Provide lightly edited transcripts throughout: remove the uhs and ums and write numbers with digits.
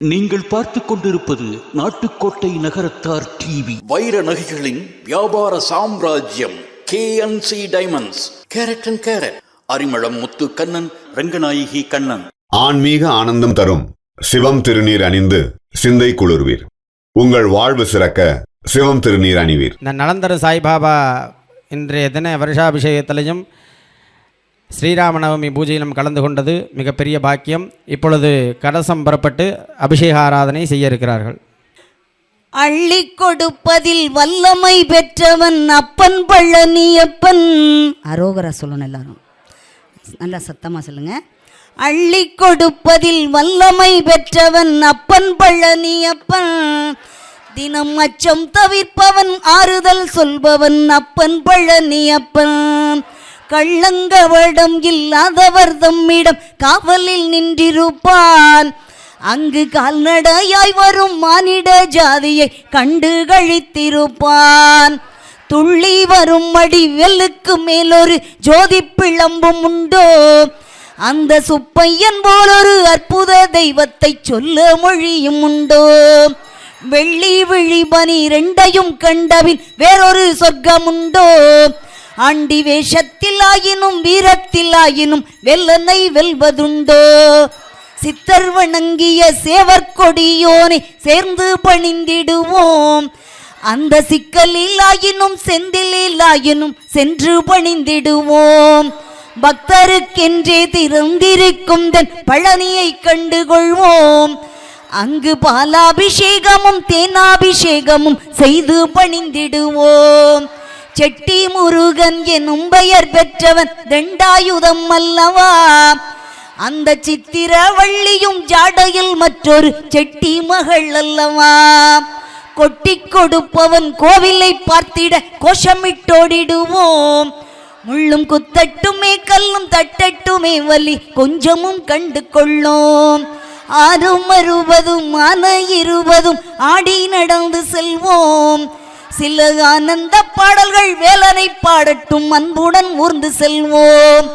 நீங்கள் பார்த்து கொண்டிருப்பது நாட்டுக்கோட்டை நகரத்தார் டிவி. வைர நகைகளின் வியாபார சாம்ராஜ்யம் KNC diamonds. Carat and carat, Arimalam Muthu Kannan, Ranganayaki Kannan. ஆன்மீக ஆனந்தம் தரும் சிவம் திருநீர் அணிந்து சிந்தை குளிர்வீர். உங்கள் வாழ்வு சிறக்க சிவம் திருநீர் அணிவீர். இந்த நலந்தர சாய்பாபா இன்றைய தின வருஷாபிஷேகத்திலையும் ஸ்ரீராமநவமி பூஜையிலும் கலந்து கொண்டது மிகப்பெரிய பாக்கியம். இப்பொழுது கலசம் புறப்பட்டு அபிஷேக ஆராதனை செய்ய இருக்கிறார்கள். அள்ளி கொடுப்பதில் வல்லமை பெற்றவன் அப்பன் பழனியப்பன். அரோகரா சொல்லணும், எல்லாரும் நல்லா சத்தமாக சொல்லுங்க. அள்ளி கொடுப்பதில் வல்லமை பெற்றவன் அப்பன் பழனியப்பன். தினம் அச்சம் தவிர்ப்பவன், ஆறுதல் சொல்பவன் அப்பன் பழனியப்பன். கள்ளங்கவடம் இல்லாதவர் தம்மிடம் காவலில் நின்றிருப்பான். அங்கு கால்நடையாய் வரும் மானிட ஜாதியை கண்டு கழித்திருப்பான். துள்ளி வரும் அடி வெல்லுக்கு மேலொரு ஜோதி பிளம்பும் உண்டோ? அந்த சுப்பையன் போலொரு அற்புத தெய்வத்தை சொல்ல மொழியும் உண்டோ? வெள்ளி விழி பனி ரெண்டையும் கண்டபின் வேறொரு சொர்க்கம் உண்டோ? ஆண்டி வேஷத்தில் ஆயினும் வீரத்தில் ஆயினும் வெல்லனை வெல்வதுண்டோ? சித்தர் வணங்கிய சேவற்கொடியோனை சேர்ந்து பணிந்திடுவோம். அந்த சிக்கலில் ஆயினும் செந்திலில் ஆயினும் சென்று பணிந்திடுவோம். பக்தருக்கென்றே திறந்திருக்கும் தன் பழனியை கண்டுகொள்வோம். அங்கு பாலாபிஷேகமும் தேனாபிஷேகமும் செய்து பணிந்திடுவோம். செட்டி முருகன் எனும் பெயர் பெற்றவன் தண்டாயுதம் அல்லவா? அந்த சித்திரவள்ளியும் ஜாடையில் மற்றொரு செட்டி மகள் அல்லவா? கொட்டி கொடுப்பவன் கோவிலை பார்த்திட கோஷமிட்டோடிடுவோம். முள்ளும் குத்தட்டுமே கல்லும் தட்டட்டுமே வலி கொஞ்சமும் கண்டு கொள்ளோம். 6 ஆன 20 ஆடி நடந்து செல்வோம். சில ஆனந்த பாடல்கள் வேலனை பாடட்டும், அன்புடன் ஊர்ந்து செல்வோம்.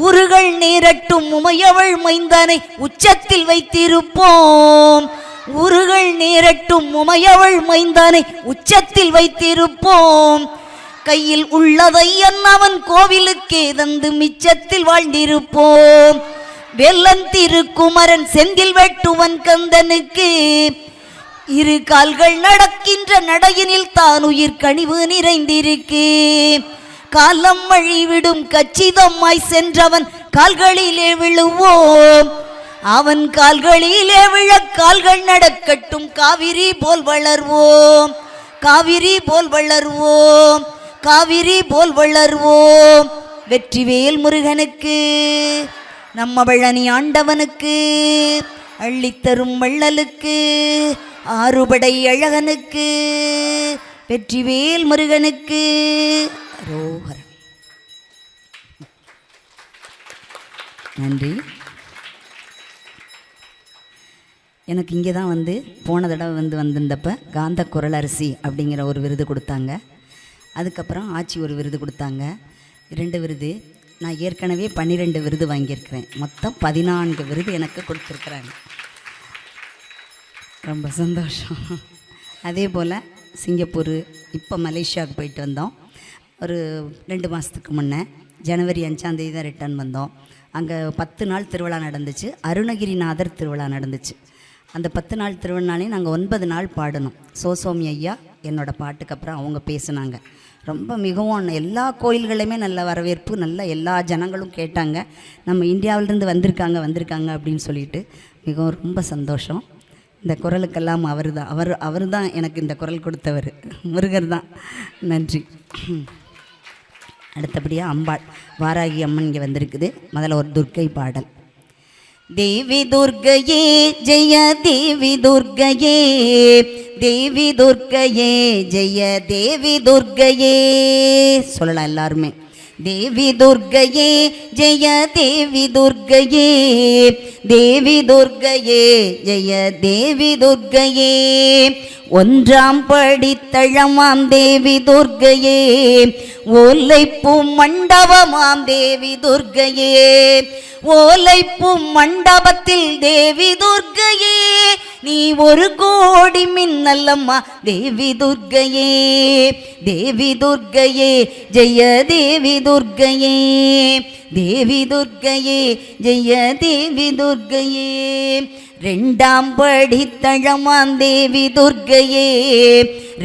ஊறுகள் நேரட்டும், உமையவள் மைந்தானை உச்சத்தில் வைத்திருப்போம். ஊறுகள் நேரட்டும், உமையவள் மைந்தானை உச்சத்தில் வைத்திருப்போம். கையில் உள்ளதை அண்ணவன் கோவிலுக்கே தந்து மிச்சத்தில் வாழ்ந்திருப்போம். வெள்ளன் திருக்குமரன் செந்தில் வெட்டுவன் கந்தனுக்கு 2 கால்கள் நடக்கின்ற நடையினில் தான் உயிர் கனிவு நிறைந்திருக்கு. காலம் வழிவிடும் கச்சிதமாய் சென்றவன் கால்களிலே விழுவோம். அவன் கால்களிலே விழ கால்கள் நடக்கட்டும், காவிரி போல் வளர்வோம். காவிரி போல் வளர்வோம். காவிரி போல் வளர்வோம். வெற்றிவேல் முருகனுக்கு, நம்ம பழனி ஆண்டவனுக்கு, அள்ளித்தரும் வள்ளலுக்கு, ஆறுபடை அழகனுக்கு, வெற்றிவேல் முருகனுக்கு அரோகரம். நன்றி. எனக்கு இங்கே தான் போன தடவை வந்திருந்தப்ப காந்த குரலரசி அப்படிங்கிற ஒரு விருது கொடுத்தாங்க. அதுக்கப்புறம் ஆட்சி ஒரு விருது கொடுத்தாங்க, 2 விருது. நான் ஏற்கனவே 12 விருது வாங்கியிருக்கிறேன். மொத்தம் 14 விருது எனக்கு கொடுத்துருக்குறாங்க. ரொம்ப சந்தோஷம். அதே போல் சிங்கப்பூர், இப்போ மலேசியாவுக்கு போயிட்டு வந்தோம். ஒரு 2 மாதத்துக்கு முன்னே ஜனவரி 5ஆம் தேதி தான் ரிட்டர்ன் வந்தோம். அங்கே 10 நாள் திருவிழா நடந்துச்சு. அருணகிரிநாதர் திருவிழா நடந்துச்சு. அந்த 10 நாள் திருவிழாலையும் நாங்கள் 9 நாள் பாடணும். சோசோமி ஐயா என்னோடய பாட்டுக்கு அப்புறம் அவங்க பேசுனாங்க. ரொம்ப மிகவும் எல்லா கோயில்களையுமே நல்ல வரவேற்பு, நல்ல எல்லா ஜனங்களும் கேட்டாங்க. நம்ம இந்தியாவிலேருந்து வந்திருக்காங்க அப்படின்னு சொல்லிட்டு மிகவும் ரொம்ப சந்தோஷம். இந்த குரலுக்கெல்லாம் அவர் தான் எனக்கு இந்த குரல் கொடுத்தவர், முருகர் தான். நன்றி. அடுத்தபடியாக அம்பாள் வாராகி அம்மன் இங்கே வந்திருக்குது. முதல்ல ஒரு துர்க்கை பாடல். தேவி துர்க்கையே ஜெய தேவி துர்க்கையே, தேவி துர்க்கையே ஜெய தேவி துர்க்கையே சொல்லலாம் எல்லாருமே. தேவி துர்க்கையே ஜெய தேவி துர்க்கையே, தேவி துர்க்கையே ஜெய தேவி துர்க்கையே. ஒன்றாம் படித்தழமாம் தேவி துர்க்கையே, ஓலைப்பூ மண்டபமாம் தேவி துர்க்கையே, ஓலைப்பூ மண்டபத்தில் தேவி துர்க்கையே, நீ ஒரு கோடி மின்னல்லம்மா தேவி துர்க்கையே, தேவி துர்க்கையே ஜெய தேவி துர்க்கையே, தேவி துர்க்கையே ஜெய தேவி துர்க்கையே. ரெண்டாம் படித்தழமாம் தேவி துர்க்கையே,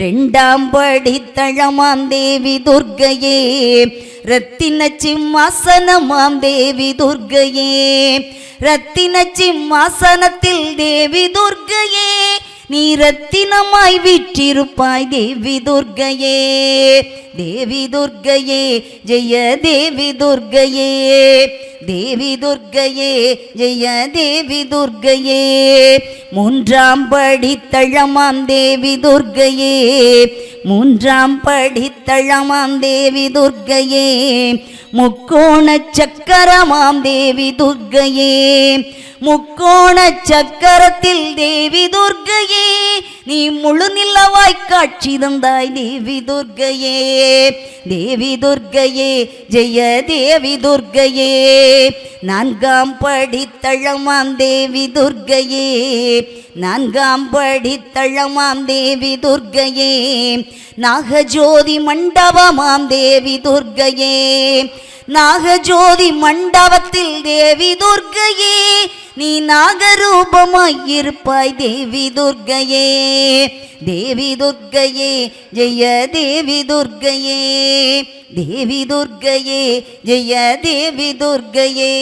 ரெண்டாம் படித்தழமாம் தேவி துர்க்கையே, ரத்தின சிம்மாசனமாம் தேவி துர்க்கையே, ரத்தின சிம்மாசனத்தில் தேவி துர்க்கையே, நீ ரத்தினமாய் விற்றிருப்பாய் தேவி துர்க்கையே, தேவி துர்க்கையே ஜெய தேவி துர்க்கையே, தேவி துர்க்கையே ஜெய தேவி துர்க்கையே. மூன்றாம் படித்தழமாம் தேவி துர்க்கையே, மூன்றாம் படித்தழமாம் தேவி துர்க்கையே, முக்கோண சக்கரமாம் தேவி துர்க்கையே, முக்கோண சக்கரத்தில் தேவி துர்க்கையே, நீ முழு நிலவாய் காட்சி தந்தாய் தேவி துர்க்கையே, தேவி துர்க்கையே ஜெய தேவி துர்க்கையே. நான்காம் படித்தழமாம் தேவி துர்க்கையே, நான்காம் படித்தழமாம் தேவி துர்க்கையே, நாகஜோதி மண்டபமாம் தேவி துர்க்கையே, நாகஜோதி மண்டபத்தில் தேவி துர்க்கையே, நீ நாகரூபமாயிருப்பாய் தேவி துர்க்கையே, தேவி துர்க்கையே ஜெய தேவி துர்க்கையே, தேவி துர்க்கையே ஜெய தேவி துர்க்கையே.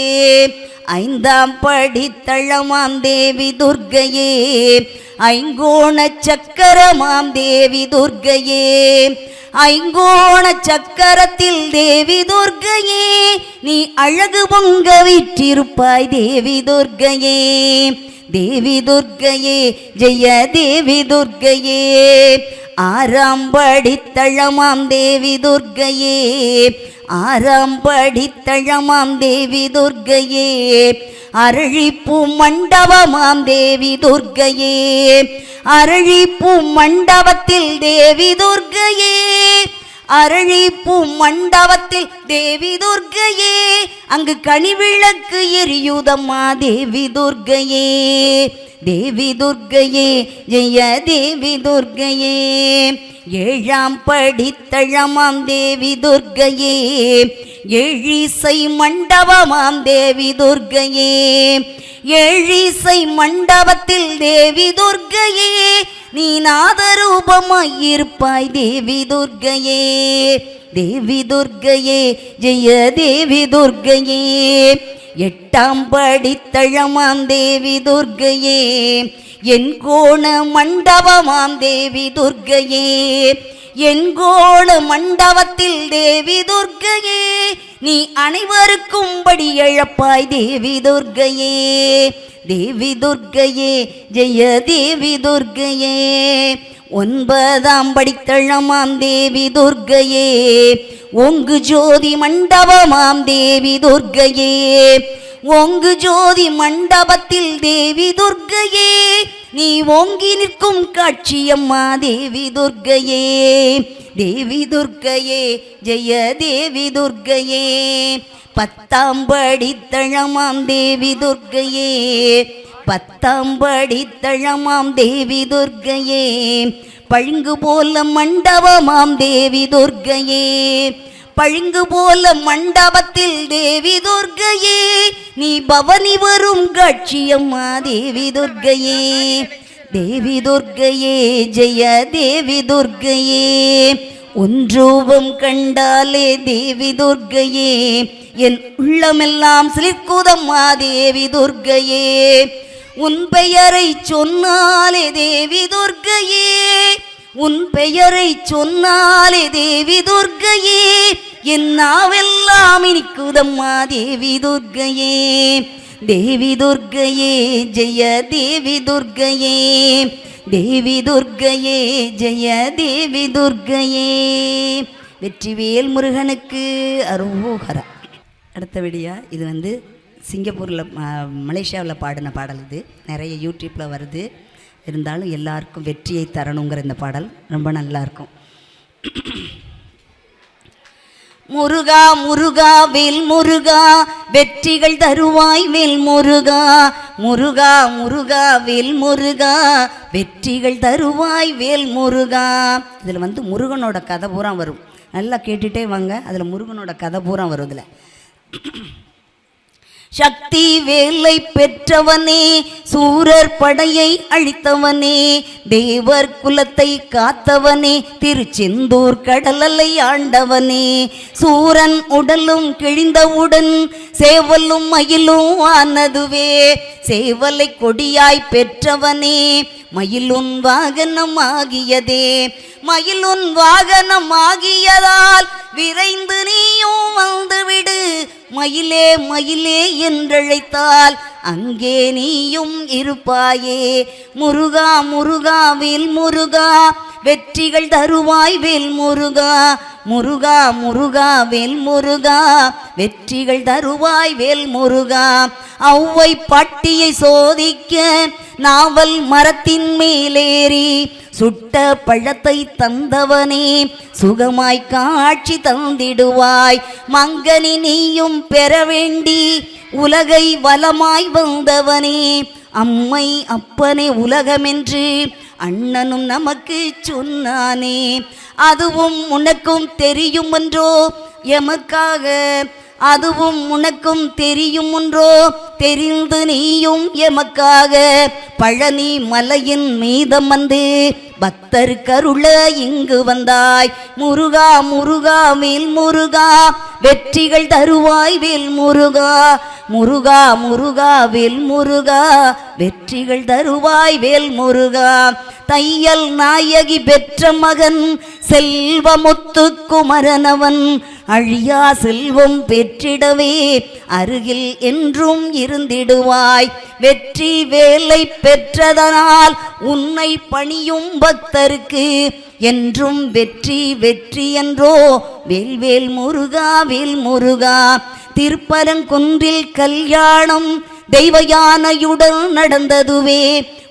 ஐந்தாம் படித்தழமாம் தேவி துர்க்கையே, ஐங்கோண சக்கரமாம் தேவி துர்க்கையே, ஐங்கோண சக்கரத்தில் தேவி துர்க்கையே, நீ அழகு பொங்க விற்றிருப்பாய் தேவி துர்க்கையே, தேவி துர்க்கையே ஜெய தேவி துர்க்கையே. ஆறாம் படித்தழமாம் தேவி துர்க்கையே, ஆறாம் படித்தழமாம் தேவி துர்க்கையே, அரளிப்பூ மண்டபமாம் தேவி துர்க்கையே, அரளிப்பூ மண்டபத்தில் தேவி துர்க்கையே, அரளிப்பூ மண்டபத்தில் தேவி துர்க்கையே, அங்கு கனிவிளக்கு எரியுதம்மா தேவி துர்க்கையே, தேவி துர்க்கையே ஜெய தேவி துர்க்கையே. ஏழாம் படித்தழமாம் தேவி துர்க்கையே, ஏழிசை மண்டபமாம் தேவி துர்க்கையே, ஏழிசை மண்டபத்தில் தேவி துர்க்கையே, நீ நாதரூபமாயிருப்பாய் தேவி துர்க்கையே, தேவி துர்க்கையே ஜெய தேவி துர்க்கையே. எட்டாம் படித்தழமாம் தேவி துர்க்கையே, என் கோண மண்டபமாம் தேவி துர்க்கையே, என் கோண மண்டபத்தில் தேவி துர்க்கையே, நீ அனைவருக்கும் படி எழப்பாய் தேவி துர்க்கையே, தேவி துர்க்கையே ஜெய தேவி துர்க்கையே. ஒன்பதாம் படித்தழமாம் தேவி துர்க்கையே, ஒங்கு ஜோதி மண்டபமாம் தேவி துர்க்கையே, ஒங்கு ஜோதி மண்டபத்தில் தேவி துர்க்கையே, நீ ஓங்கி நிற்கும் காட்சியம்மா தேவி துர்க்கையே, தேவி துர்க்கையே ஜெய தேவி துர்க்கையே. பத்தாம் படித்தழமாம் தேவி துர்க்கையே, பத்தாம் படித்தழமாம் தேவி துர்க்கையே, பழுங்கு போல மண்டபமாம் தேவி துர்க்கையே, பழுங்கு போல மண்டபத்தில் தேவி துர்க்கையே, நீ பவனி வரும் காட்சியம்மா தேவி துர்க்கையே, தேவி துர்க்கையே ஜெய தேவி துர்க்கையே. ஒன்றூபம் கண்டாலே தேவி துர்க்கையே, என் உள்ளமெல்லாம் சிலிர்க்குதம்மா தேவி துர்க்கையே, உன் பெயரை சொன்னாலே தேவி துர்க்கையே, உன் பெயரை சொன்னாலே தேவி துர்க்கையே, என் நாவெல்லாம் இனிக்குதம்மா தேவி துர்க்கையே, தேவி துர்க்கையே ஜெய தேவி துர்க்கையே, தேவி துர்க்கையே ஜெய தேவி துர்க்கையே. வெற்றிவேல் முருகனுக்கு அரோகரா. அடுத்தபடியாக இது வந்து சிங்கப்பூரில் மலேசியாவில் பாடின பாடல். இது நிறைய யூடியூப்பில் வருது. இருந்தாலும் எல்லாருக்கும் வெற்றியை தரணுங்கிற இந்த பாடல் ரொம்ப நல்லாயிருக்கும். முருகா முருகா வேல் முருகா வெற்றிகள் தருவாய் வேல் முருகா. முருகா முருகா வேல் முருகா வெற்றிகள் தருவாய் வேல் முருகா. இதில் வந்து முருகனோட கதை பூரா வரும். நல்லா கேட்டுகிட்டே வாங்க. அதில் முருகனோட கதை பூரா வரும். இதில் சக்தி வேலை பெற்றவனே, சூரர் படையை அழித்தவனே, தேவர் குலத்தை காத்தவனே, திருச்செந்தூர் கடலலை ஆண்டவனே, சூரன் உடலும் கிழிந்தவுடன் சேவலும் மயிலும் ஆனதுவே, சேவலை கொடியாய் பெற்றவனே, மயிலுன் வாகனம் ஆகியதே, மயிலுன் வாகனம் ஆகியதால் விரைந்து நீயும் வந்துவிடு, மயிலே மயிலே என்றழைத்தால் அங்கே நீயும் இருப்பாயே. முருகா முருகா வேல் முருகா வெற்றிகள் தருவாய் வேல் முருகா. முருகா முருகா வேல் முருகா வெற்றிகள் தருவாய் வேல் முருகா. ஔவை பாட்டியை சோதிக்க நாவல் மரத்தின் மேலேறி சுட்ட பழத்தை தந்தவனே, சுகமாய் காட்சி தந்திடுவாய். மங்கனி நீயும் பெற வேண்டி உலகை வலமாய் வந்தவனே, அம்மை அப்பனே உலகமென்று அண்ணனும் நமக்கு சொன்னானே, அதுவும் உனக்கும் தெரியும் என்றோ எமக்காக, அதுவும் உனக்கும் தெரியும் ஒன்றோ தெரிந்து நீயும் எமக்காக பழனி மலையின் மீதம் வந்து பக்தர் கருள இங்கு வந்தாய். முருகா முருகா வேல் முருகா வெற்றிகள் தருவாய் வேல் முருகா. முருகா முருகா வேல் முருகா வெற்றிகள் தருவாய் வேல் முருகா. தையல் நாயகி பெற்ற மகன் செல்வமுத்து குமரனவன், அழியா செல்வம் பெற்றிடவே அருகில் என்றும் இருந்திடுவாய். வெற்றி வேலை பெற்றதனால் உன்னை பணியும் பக்தருக்கு என்றும் வெற்றி வெற்றி என்றோ வேல்வேல் முருகா வேல் முருகா. திருப்பரங்குன்றில் கல்யாணம் தெய்வ யானையுடன் நடந்ததுவே,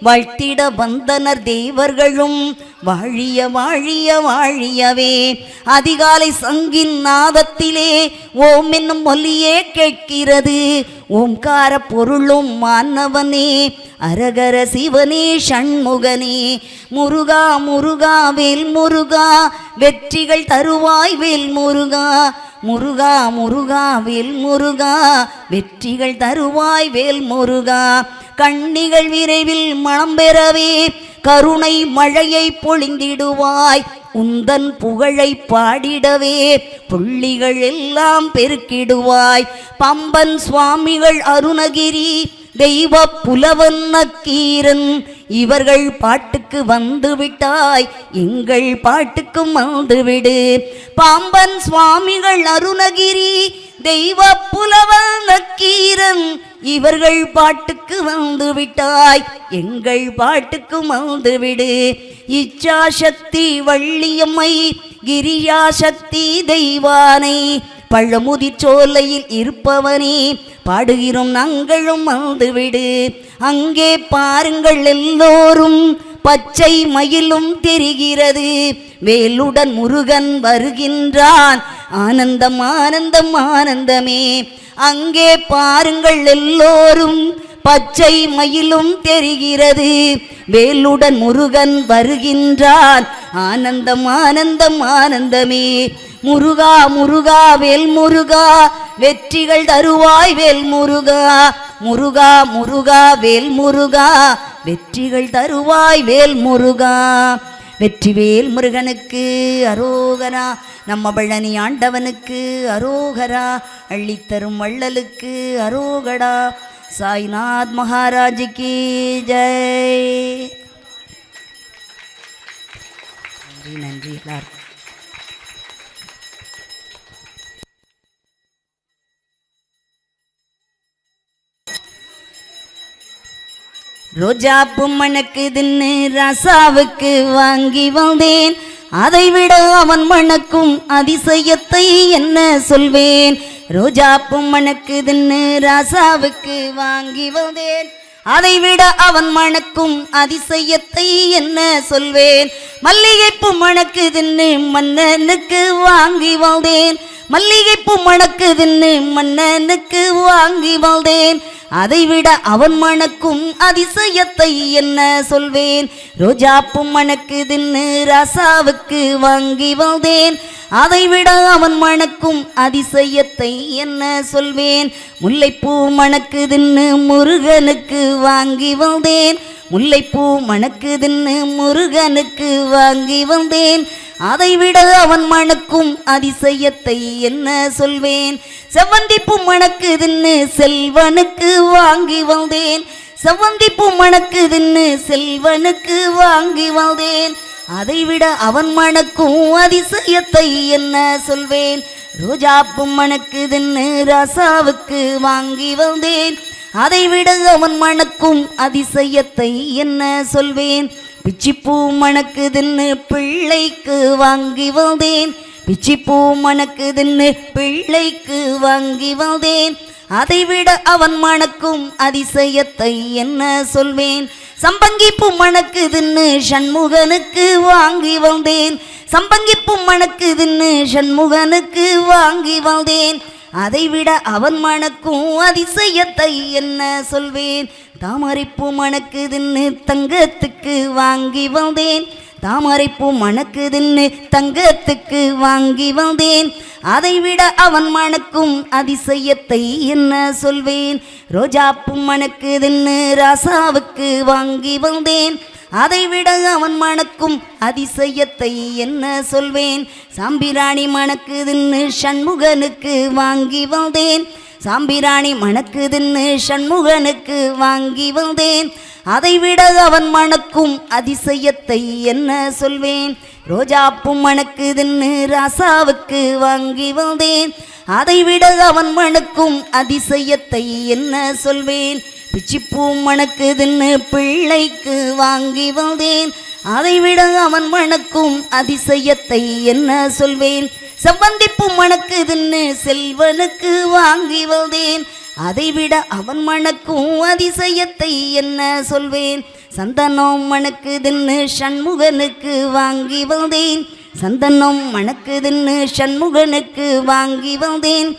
வாழ்த்திட வந்தனர் தேவர்களும் வாழிய வாழிய வாழியவே. அதிகாலை சங்கின் நாதத்திலே ஓம் என்னும் ஒலியே கேட்கிறது, ஓம்கார பொருளும் மானவனே அரகர சிவனே சண்முகனே. முருகா முருகா வேல் முருகா வெற்றிகள் தருவாய் வேல் முருகா. முருகா முருகா வேல் முருகா வெற்றிகள் தருவாய் வேல் முருகா. கண்ணிகள் விரைவில் மனம் பெறவே கருணை மழையை பொழிந்திடுவாய். உந்தன் புகழை பாடிடவே புள்ளிகள் எல்லாம் பெருக்கிடுவாய். பம்பன் சுவாமிகள் அருணகிரி தெய்வ புலவன் நக்கீரன் இவர்கள் பாட்டுக்கு வந்து விட்டாய், எங்கள் பாட்டுக்கும் வந்துவிடு. பாம்பன் சுவாமிகள் அருணகிரி தெய்வ புலவன் நக்கீரன் இவர்கள் பாட்டுக்கு வந்து விட்டாய், எங்கள் பாட்டுக்கும் வந்துவிடு. இச்சாசக்தி வள்ளியம்மை கிரியாசக்தி தெய்வானை பழமுதிர் சோலையில் இருப்பவனே பாடுகிறோம் நாங்களும் வந்துவிடு. அங்கே பாருங்கள் எல்லோரும் பச்சை மயிலும் தெரிகிறது, வேலுடன் முருகன் வருகின்றான் ஆனந்தம் ஆனந்தம் ஆனந்தமே. அங்கே பாருங்கள் எல்லோரும் பச்சை மயிலும் தெரிகிறது, வேலுடன் முருகன் வருகின்றான் ஆனந்தம் ஆனந்தம் ஆனந்தமே. முருகா முருகா வேல் முருகா வெற்றிகள் தருவாய் வேல் முருகா. முருகா முருகா வேல் முருகா வெற்றிகள் தருவாய் வேல் முருகா. வெற்றிவேல் முருகனுக்கு அரோகரா, நம்ம பழனி ஆண்டவனுக்கு அரோகரா, அள்ளித்தரும் வள்ளலுக்கு அரோகடா. சாய்நாத் மகாராஜுக்கு ஜெய். நன்றி நன்றி எல்லாருக்கும். ரோஜாப்பு மணக்குதுன்னு ராசாவுக்கு வாங்கி வந்தேன், அதைவிட அவன் மணக்கும் அதிசயத்தை என்ன சொல்வேன். ரோஜாப்பூ மணக்குதுன்னு ராசாவுக்கு வாங்கி வந்தேன். அதைவிட அவன் மணக்கும் அதிசயத்தை என்ன சொல்வேன். மல்லிகைப்பூ மணக்குதுன்னு மன்னனுக்கு வாங்கி வந்தேன். மல்லிகைப்பூ மணக்குதுன்னு மன்னனுக்கு வாங்கி வந்தேன். அதைவிட அவன் மணக்கும் அதிசயத்தை என்ன சொல்வேன். ரோஜாப்பூ மணக்குதுன்னு ராசாவுக்கு வாங்கி வந்தேன். அதைவிட அவன் மணக்கும் அதிசயத்தை என்ன சொல்வேன். முல்லைப்பூ மணக்குதுன்னு முருகனுக்கு வாங்கி வந்தேன். முல்லைப்பூ மணக்குதுன்னு முருகனுக்கு வாங்கி வந்தேன். அதைவிட அவன் மணக்கும் அதிசயத்தை என்ன சொல்வேன். செவ்வந்திப்பூ மணக்குதுன்னு செல்வனுக்கு வாங்கி வந்தேன். செவ்வந்திப்பூ மணக்குதுன்னு செல்வனுக்கு வாங்கி வந்தேன். அதைவிட அவன் மணக்கும் அதிசயத்தை என்ன சொல்வேன். ரோஜாப்பூ மணக்குதுன்னு ராசாவுக்கு வாங்கி வந்தேன். அதைவிட அவன் மணக்கும் அதிசயத்தை என்ன சொல்வேன். பிச்சிப்பூ மணக்குதுன்னு பிள்ளைக்கு வாங்கி வந்தேன். பிச்சிப்பூ மணக்குதுன்னு பிள்ளைக்கு வாங்கி வந்தேன். அதைவிட அவன் மணக்கும் அதிசயத்தை என்ன சொல்வேன். சம்பங்கிப்பூ மணக்குதுன்னு சண்முகனுக்கு வாங்கி வந்தேன். சம்பங்கிப்பூ மணக்குதுன்னு சண்முகனுக்கு வாங்கி வந்தேன். அதைவிட அவன் மணக்கும் அதிசயத்தை என்ன சொல்வேன். தாமரைப்பூ மணக்குதுன்னு தங்கத்துக்கு வாங்கி வந்தேன். தாமரைப்பூ மணக்குதுன்னு தங்கத்துக்கு வாங்கி வந்தேன். அதைவிட அவன் மணக்கும் அதிசயத்தை என்ன சொல்வேன். ரோஜாப்பூ மணக்குதுன்னு ராசாவுக்கு வாங்கி வந்தேன். அதைவிட அவன் மணக்கும் அதிசயத்தை என்ன சொல்வேன். சாம்பிராணி மணக்குதுன்னு சண்முகனுக்கு வாங்கி வந்தேன். சாம்பிராணி மணக்குதுன்னு சண்முகனுக்கு வாங்கி வந்தேன். அதைவிட அவன் மணக்கும் அதிசயத்தை என்ன சொல்வேன். ரோஜாப்பூ மணக்குதுன்னு ராசாவுக்கு வாங்கி வந்தேன். அதைவிட அவன் மணக்கும் அதிசயத்தை என்ன சொல்வேன். பிச்சிப்பூ மணக்குதுன்னு பிள்ளைக்கு வாங்கி வந்தேன். அதைவிட அவன் மணக்கும் அதிசயத்தை என்ன சொல்வேன். செவ்வந்திப்பூ மணக்குதுன்னு செல்வனுக்கு வாங்கி வந்தேன். அதைவிட அவன் மணக்கும் அதிசயத்தை என்ன சொல்வேன். சந்தனம் மணக்குதுன்னு சண்முகனுக்கு வாங்கி வந்தேன். சந்தனம் மணக்குதுன்னு சண்முகனுக்கு வாங்கி வந்தேன்.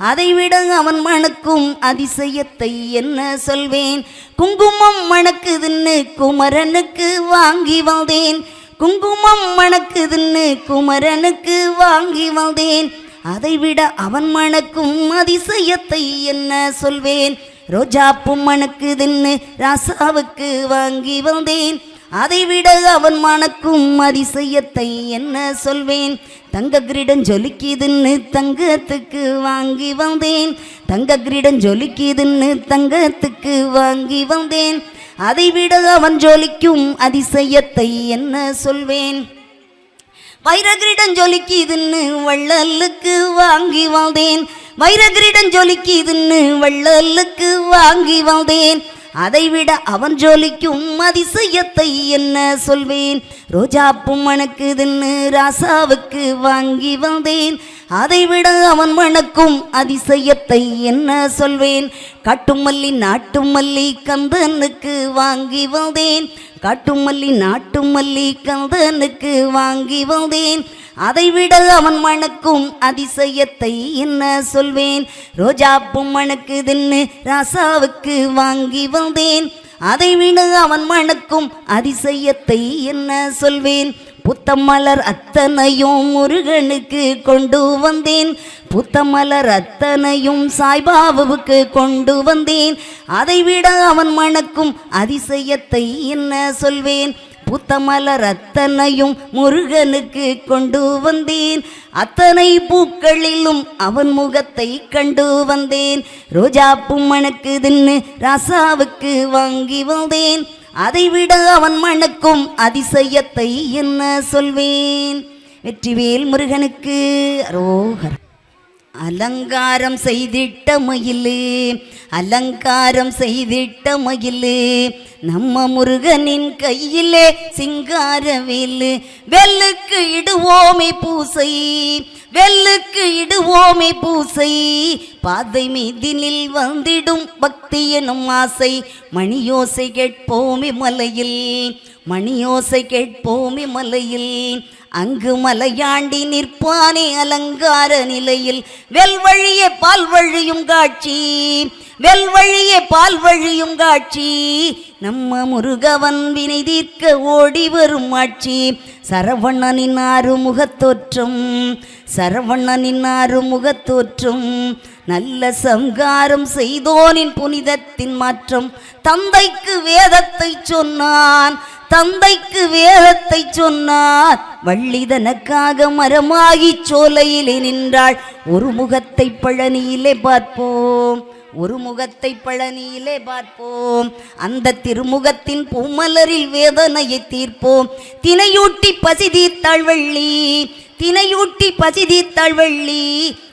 அதைவிட அவன் மணக்கும் அதிசயத்தை என்ன சொல்வேன். குங்குமம் மணக்குதுன்னு குமரனுக்கு வாங்கி வந்தேன். குங்குமம் மணக்குதுன்னு குமரனுக்கு வாங்கி வந்தேன். அதைவிட அவன் மணக்கும் அதிசயத்தை என்ன சொல்வேன். ரோஜாப்பூ மணக்குதுன்னு ராசாவுக்கு வாங்கி வந்தேன். அதைவிட அவன் மணக்கும் அதிசயத்தை என்ன சொல்வேன். தங்க கிரீடம் ஜொலிக்குதுன்னு தங்கத்துக்கு வாங்கி வந்தேன். தங்க கிரீடம் ஜொலிக்குதுன்னு தங்கத்துக்கு வாங்கி வந்தேன். அதைவிட அவன் ஜொலிக்கும் அதிசயத்தை என்ன சொல்வேன். வைரகிரீடம் ஜொலிக்குதுன்னு வள்ளலுக்கு வாங்கி வந்தேன். வைரகிரீடம் ஜொலிக்குதுன்னு வள்ளலுக்கு வாங்கி வந்தேன். அதைவிட அவன் ஜொலிக்கும் அதிசயத்தை என்ன சொல்வேன். ரோஜாப்பூ மணக்குதுன்னு ராசாவுக்கு வாங்கி வந்தேன். அதைவிட அவன் மணக்கும் அதிசயத்தை என்ன சொல்வேன். காட்டுமல்லி நாட்டு மல்லி கந்தனுக்கு வாங்கி வந்தேன். காட்டுமல்லி நாட்டு மல்லி கந்தனுக்கு வாங்கி வந்தேன். அதைவிட அவன் மணக்கும் அதிசயத்தை என்ன சொல்வேன். ரோஜாப்பூ மணக்குதுன்னு ராசாவுக்கு வாங்கி வந்தேன். அதைவிட அவன் மணக்கும் அதிசயத்தை என்ன சொல்வேன். புத்தமலர் அத்தனையும் முருகனுக்கு கொண்டு வந்தேன். புத்தமலர் அத்தனையும் சாய்பாபாவுக்கு கொண்டு வந்தேன். அதைவிட அவன் மணக்கும் அதிசயத்தை என்ன சொல்வேன். புத்தமலர் அத்தனையும் முருகனுக்கு கொண்டு வந்தேன். அத்தனை பூக்களிலும் அவன் முகத்தை கண்டு வந்தேன். ரோஜாப்பூ மணக்குதுன்னு ராசாவுக்கு வாங்கி வந்தேன். அதைவிட அவன் மணக்கும் அதிசயத்தை என்ன சொல்வேன். வெற்றிவேல் முருகனுக்கு அரோகர். அலங்காரம் செய்திட்ட மயிலு, அலங்காரம் செய்திட்ட மயிலு, நம்ம முருகனின் கையிலே சிங்காரவேலு. வெல்லுக்கு இடுவோமே பூசை, வெல்லுக்கு இடுவோமே பூசை, பாதை மீதினில் வந்திடும் பக்தி எனும் ஆசை. மணியோசை கேட்போமே மலையில், மணியோசை கேட்போமே மலையில், அங்கு மலையாண்டி நிற்பானே அலங்கார நிலையில். வெல்வழியே பால் வழியும் காட்சி, வெல்வழியே பால் வழியும் காட்சி, நம்ம முருகவன் வினை தீர்க்க ஓடி வரும் ஆட்சி. சரவணனின் ஆறுமுகத்தோற்றம், சரவணனின் ஆறுமுகத்தோற்றம், நல்ல சங்காரம் செய்தோனின் புனிதத்தின் மாற்றம். தந்தைக்கு வேதத்தை சொன்னான், தந்தைக்கு வேதத்தை சொன்னார், வள்ளி தனக்காக மரமாகி சோலையிலே நின்றாள். ஒரு முகத்தை பழனியிலே பார்ப்போம், ஒரு முகத்தை பழனியிலே பார்ப்போம், அந்த திருமுகத்தின் பூமலரில் வேதனையை தீர்ப்போம். தினையூட்டி பசி தீர்த்தாள் வள்ளி, தினையூட்டி பசி தீர்த்தாள் வள்ளி,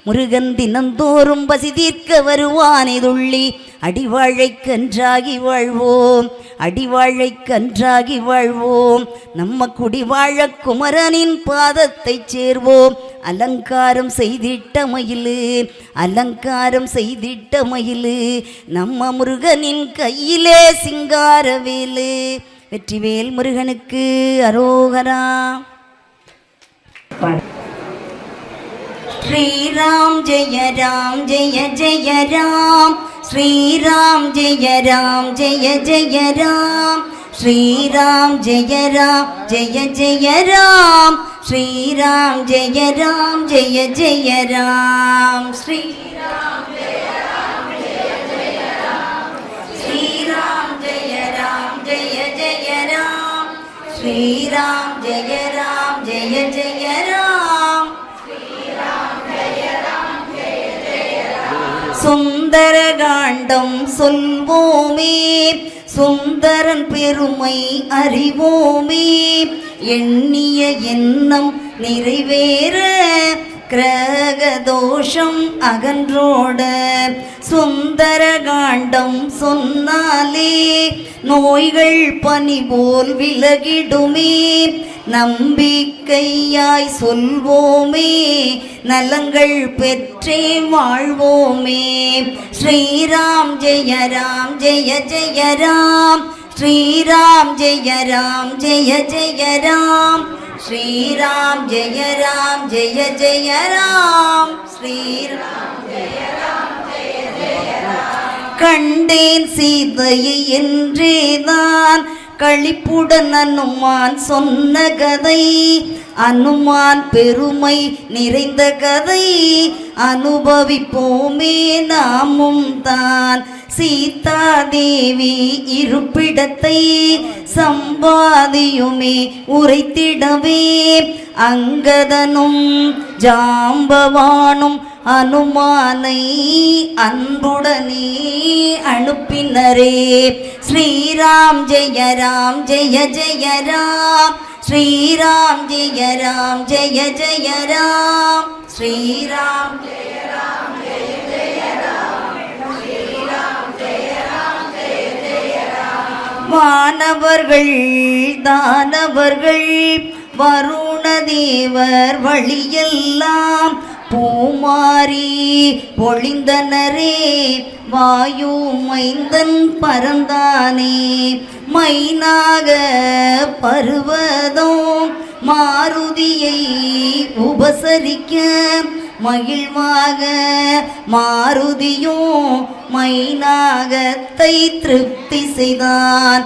முருகன் தினந்தோறும் பசி தீர்க்க வருவானே துள்ளி. அடிவாழை கன்றாகி வாழ்வோம், அடிவாழை கன்றாகி வாழ்வோம், நம்ம குடிவாழ குமரனின் பாதத்தை சேர்வோம். அலங்காரம் செய்திட்ட மயிலு, அலங்காரம் செய்திட்ட மயிலு, நம்ம முருகனின் கையிலே சிங்காரவேலு. வெற்றிவேல் முருகனுக்கு அரோகரா. ஸ்ரீராம் ஜெய ராம் ஜெய ஜெய ராம், ஸ்ரீராம் ஜெய ராம் ஜெய ஜெய ராம், ஸ்ரீராம் ஜெய ராம் ஜெய ஜெய ராம், ஸ்ரீராம் ஜெய ராம் ஜெய ஜெய ராம், ஸ்ரீராம் ஜெய ராம் ஜெய ஜெய ராம், ஸ்ரீராம் ஜெய ராம் ஜெய ஜெய ராம், ஸ்ரீராம் ஜெய ராம் ஜெய ஜெய ராம், சுந்தர காண்டம் சொல்வோமே, சுந்தரன் பெருமை அறிவோமே, எண்ணிய எண்ணம் நிறைவேற கிரக தோஷம் அகன்றோட. சுந்தர காண்டம் சொன்னாலே நோய்கள் பனி போல் விலகிடுமே, நம்பிக்கையாய் சொல்வோமே நலங்கள் பெற்றே வாழ்வோமே. ஸ்ரீராம் ஜெய ராம் ஜெய ஜெய ராம், ஸ்ரீராம் ஜெய ராம் ஜெய ஜெய ராம், ஸ்ரீராம் ஜெய ராம் ஜெய ஜெய ராம், ஸ்ரீராம் ஜெய ராம் ஜெய ஜெய ராம். கண்டேன் சீதையை என்றேதான் களிப்புடன் அனுமான் சொன்ன கதை, அனுமான் பெருமை நிறைந்த கதை, அனுபவிப்போமே நாமும் தான். சீதா தேவி இருப்பிடத்தை சம்பாதியுமே உரைத்திடவே, அங்கதனும் ஜாம்பவானும் அனுமானை அன்புடனே அனுப்பினரே. ஸ்ரீராம் ஜெய ராம் ஜெய ஜெய ராம், ஸ்ரீராம் ஜெய ராம் ஜெய ஜெய ராம், ஸ்ரீராம் ஜெய ராம் ஜெய ஜெய ராம், ஸ்ரீராம் ஜெய ராம் ஜெய ஜெய ராம். வானவர்கள் தானவர்கள் வருணதேவர் வழியெல்லாம் பூமாரி பொழிந்தனரே, வாயு மைந்தன் பரந்தானே. மைனாக பருவதம் மாருதியை உபசரிக்க மகிழ்வாக, மாருதியும் மைனாகத்தை திருப்தி செய்தான்.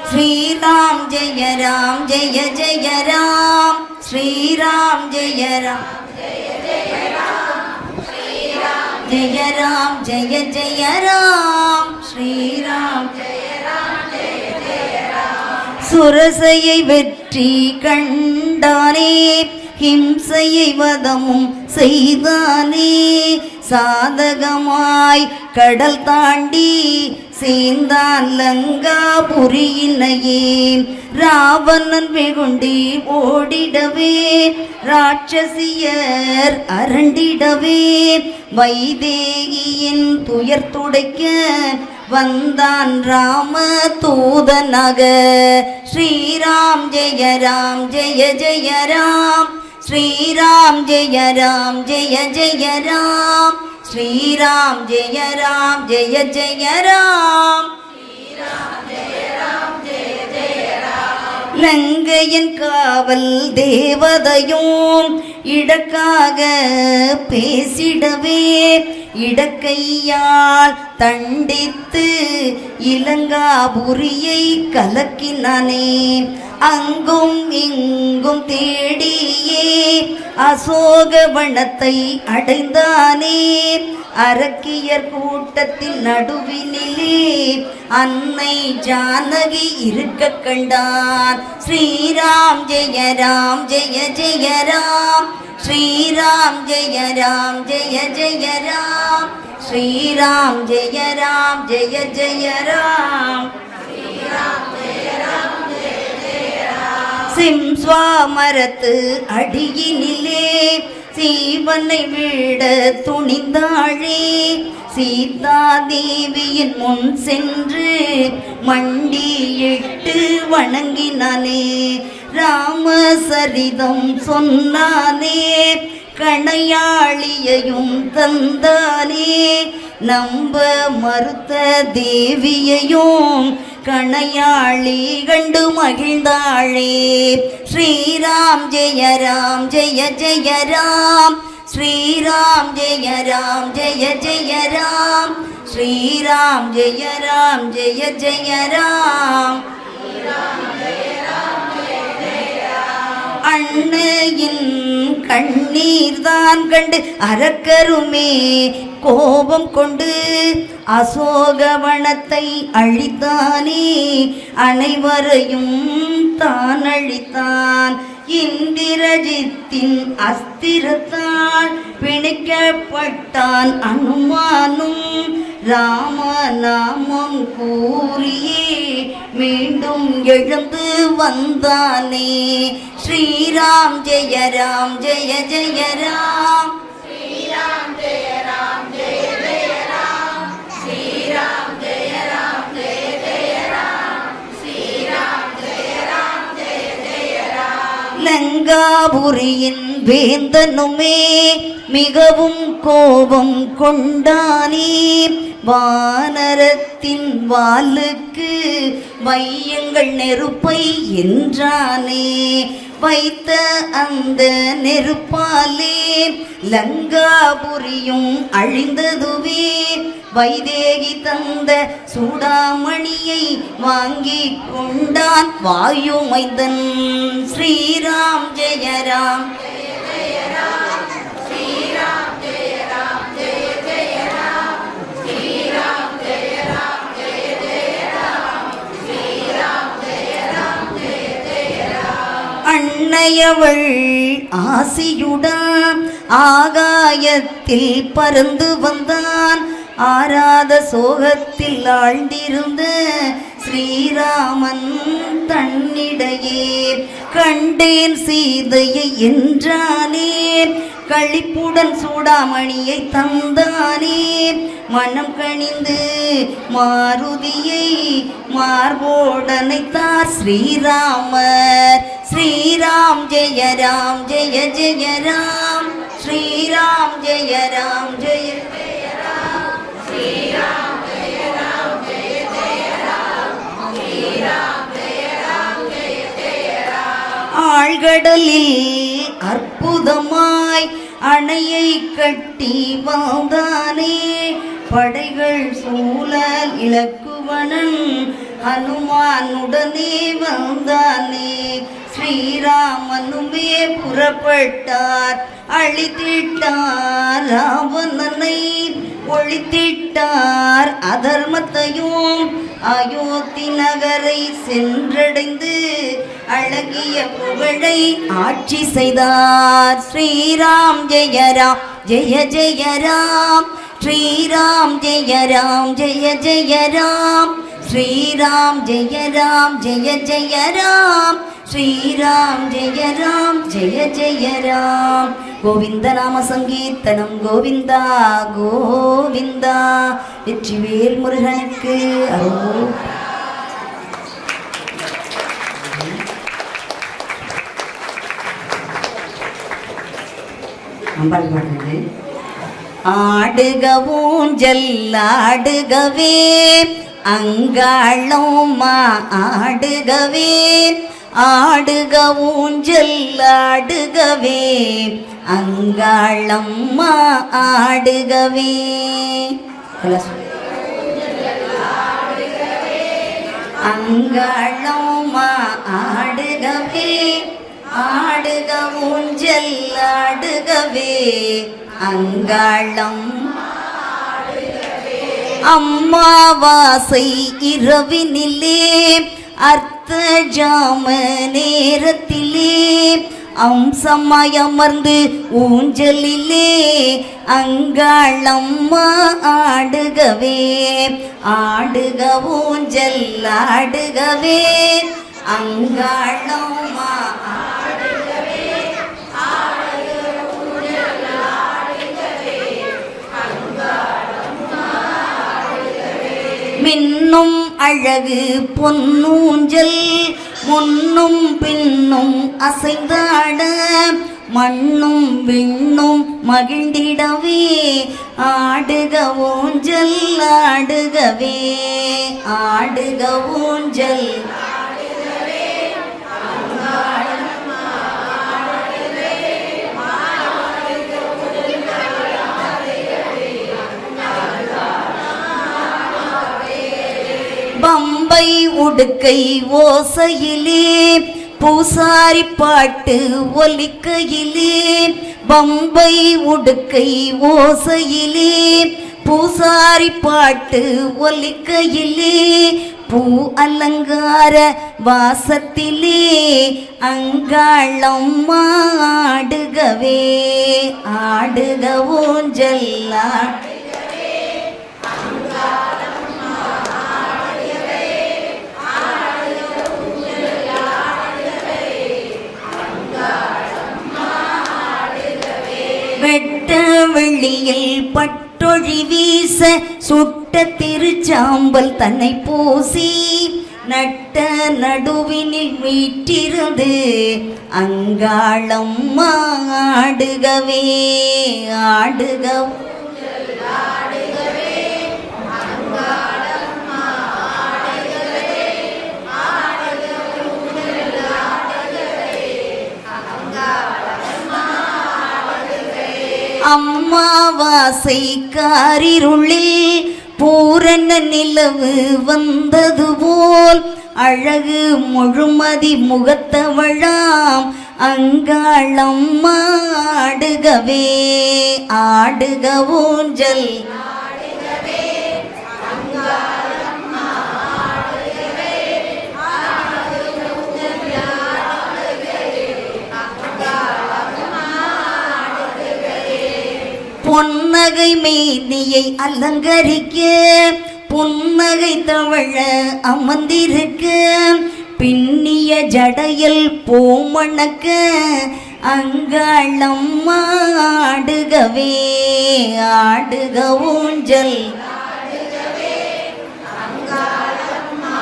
ஸ்ரீராம் ஜெய ராம் ஜெய ஜெய ராம், ஸ்ரீராம் ஜெய ராம் ஜெய ஜெய ராம், ஸ்ரீராம் ஜெய ராம் ஜெய ஜெய ராம், ஸ்ரீராம் ஜெய ராம் ஜெய ஜெய ராம். சுரசையை வெற்றி கண்டானே ஹிம்சையை வதமும் செய்தானே. சாதகமாய் கடல் தாண்டி சேர்ந்தான் லங்காபுரியினையே. ராவணன் வெகுண்டி ஓடிடவே ராட்சசியர் அரண்டிடவே வைதேகியின் துயர் துடைக்க வந்தான் ராம தூதனாக. ஸ்ரீராம் ஜெய ராம் ஜெய ஜெய ராம், ஸ்ரீராம் ஜெய ராம் ஜெய ஜெய ராம், ஸ்ரீராம் ஜெய ராம் ஜெய ஜெய ராம். லங்கையின் காவல் தேவதையும் இடக்காக பேசிடவே இடக்கையால் தண்டித்து இலங்காபுரியை கலக்கினானே. அங்கும் இங்கும் தேடியே அசோகவனத்தை அடைந்தானே. அரக்கியர் கூட்டத்தின் நடுவினிலே அன்னை ஜானகி இருக்க கண்டான். ஸ்ரீராம் ஜெய ராம் ஜெய ஜெய ராம், ஸ்ரீராம் ஜெய ராம் ஜெய ஜெய ராம், ஸ்ரீராம் ஜெய ராம் ஜெய ஜெய ராம். சிம்ஸ்வாமரத்து அடியினிலே சீவனை விட துணிந்தாளே. சீதா தேவியின் முன் சென்று மண்டியிட்டு வணங்கினானே. ராமசரிதம் சொன்னானே, கணையாளியையும் தந்தானே. நம்ப மறுத்த தேவியையும் கணையாளி கண்டு மகிழ்ந்தாளே. ஸ்ரீராம் ஜெய ராம் ஜெய ஜெய ராம், ஸ்ரீராம் ஜெய ராம் ஜெய ஜெய ராம், ஸ்ரீராம் ஜெய ராம் ஜெய ஜெய ராம். அன்னையின் கண்ணீர் தான் கண்டு அரக்கருமே கோபம் கொண்டு அசோகவனத்தை அழித்தானே. அனைவரையும் தான் அழித்தான். இந்திரஜித்தின் அஸ்திரத்தால் பிணைக்கப்பட்டான் அனுமானும். ராமநாமம் கூறியே மீண்டும் எழுந்து வந்தானே. ஸ்ரீராம் ஜெய ராம் ஜெய ஜெய ராம், ஸ்ரீராம் ஜெய ராம் ஜெய ஜெய ராம், ஸ்ரீராம் ஜெய ராம் ஜெய ஜெய ராம், ஸ்ரீராம் ஜெய ராம் ஜெய ஜெய ராம். லங்காபுரியின் வேந்தனுமே மிகவும் கோபம் கொண்டானே. வானரத்தின் வாளுக்கு வையுங்கள் நெருப்பை என்றானே. வைத்த அந்த நெருப்பாலே லங்காபுரியும் அழிந்ததுவே. வைதேகி தந்த சூடாமணியை வாங்கி கொண்டான் வாயுமைந்தன். ஸ்ரீராம் ஜெய ராம் அன்னையவள் ஆசியுடன் ஆகாயத்தில் பறந்து வந்தான். ஆராத சோகத்தில் ஆழ்ந்திருந்த ஸ்ரீராமன் தன்னிடையே கண்டேன் சீதையை என்றானே. களிப்புடன் சூடாமணியை தந்தானே. மனம் கனிந்து மாருதியை மார்போடனைத்தார் ஸ்ரீராமர். ஸ்ரீராம் ஜெய ராம் ஜெய ஜெய ராம், ஸ்ரீராம் ஜெய ராம் ஜெய ஜெய ராம், ஸ்ரீராம் ஜெய ராம் ஜெய ஜெய ராம், ஸ்ரீராம் ஜெய ராம் ஜெய ஜெய ராம். ஆழ்கடலில் அற்புதமாய் அணையை கட்டி வாழ்ந்தானே. படைகள் சூழ இலக்குவனன் ஹனுமானுடனே வந்தானே. ஸ்ரீ ஸ்ரீராமனுமே புறப்பட்டார், அழித்திட்டார் ராவணனை, ஒழித்திட்டார் அதர்மத்தையும், அயோத்தி நகரை சென்றடைந்து அழகிய புகழை ஆட்சி செய்தார். ஸ்ரீராம் ஜெய ராம் ஜெய ஜெய ராம், ஸ்ரீராம் ஜெய ராம் ஜெய ஜெய ராம், ஸ்ரீராம் ஜெய ராம் ஜெய ஜெய ராம், ஸ்ரீராம் ஜெய ராம் ஜெய ஜெய ராம். கோவிந்த நாம சங்கீர்த்தனம் கோவிந்தா கோவிந்தா. வெற்றிவேல் முருகனுக்கு அருள். அம்பாள் பாடுறது. ஆடுக ஊஞ்சல் ஆடுகவே அங்காளம்மா ஆடுகவே, ஆடுக ஊஞ்சல் ஆடுகவே அங்காளம்மா ஆடுகவே. அங்காளம்மா ஆடுகவே, ஆடுக ஊஞ்சல் ஆடுகவே அங்காளம். அம்மாவாசை இரவினிலே அர்த்த ஜாம நேரத்திலே அம்சமாயமர்ந்து ஊஞ்சலிலே அங்காளம்மா ஆடுகவே, ஆடுக ஊஞ்சல் ஆடுகவே அங்காளம்மா ஆடுகவே, ஆடுக ஊஞ்சல் ஆடுகவே அங்காளம்மா ஆடுகவே. மின்னும் அழகு பொன்னூஞ்சல் முன்னும் பின்னும் அசைந்தாட, மண்ணும் விண்ணும் மகிழ்ந்திடவே ஆடுக ஊஞ்சல் ஆடுகவே, ஆடுக ஊஞ்சல் ஆடுகவே அங்காளம்மா ஆடுகவே, ஆடுக ஊஞ்சல் ஆடுகவே அங்காளம்மா ஆடுகவே. பம்பை உடுக்கை ஓசையிலே பூசாரி பாட்டு ஒலிக்கையிலே, பம்பை உடுக்கை ஓசையிலே பூசாரி பாட்டு ஒலிக்கையிலே, பூ அலங்கார வாசத்திலே அங்காளம்மா ஆடுகவே, ஆடுக ஊஞ்சல் ஆடுகவே அங்காளம்மா ஆடுகவே, ஆடுக ஊஞ்சல் ஆடுகவே அங்காளம்மா ஆடுகவே. வெட்ட வெளியில் பட்டொழி வீச சுட்ட திருச்சாம்பல் தன்னை பூசி, நட்ட நடுவினில் வீற்றிருந்து அங்காளம்மா ஆடுகவே, ஆடுக ஊஞ்சல் ஆடுகவே அங்காளம்மா ஆடுகவே, ஆடுக ஊஞ்சல் ஆடுகவே அங்காளம்மா ஆடுகவே. அம்மாவாசை காரிருளில் பூரண நிலவு வந்தது போல் அழகு முழுமதி முகத்தவளாம் அங்காளம்மா ஆடுகவே, ஆடுக ஊஞ்சல் ஆடுகவே அங்காளம்மா ஆடுகவே, ஆடுக ஊஞ்சல் ஆடுகவே அங்காளம்மா ஆடுகவே. பொன்னகை மேனியை அலங்கரிக்க புன்னகை தவழ அமர்ந்திருக்க, பின்னிய ஜடையில் பூமணக்க அங்காளம்மா ஆடுகவே, ஆடுக ஊஞ்சல் ஆடுகவே அங்காளம்மா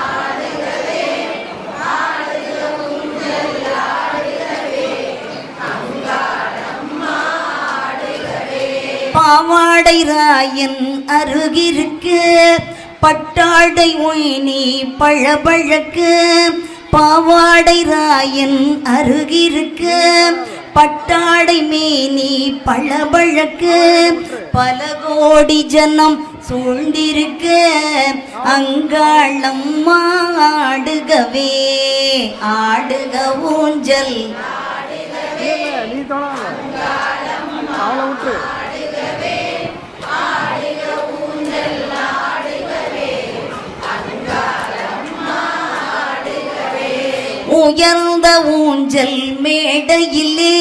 ஆடுகவே, ஆடுக ஊஞ்சல் ஆடுகவே அங்காளம்மா ஆடுகவே. பாவாடை ராயன் அருகிருக்க பட்டாடை ஒயினி பழபழக்க, பாவாடை ராயன் அருகிருக்க பட்டாடை மேனி பழபழக்க, பல கோடி ஜனம் சூழ்ந்திருக்க அங்காளம்மா ஆடுகவே ஆடுக ஊஞ்சல் உயர்ந்த ஊஞ்சல் மேடையிலே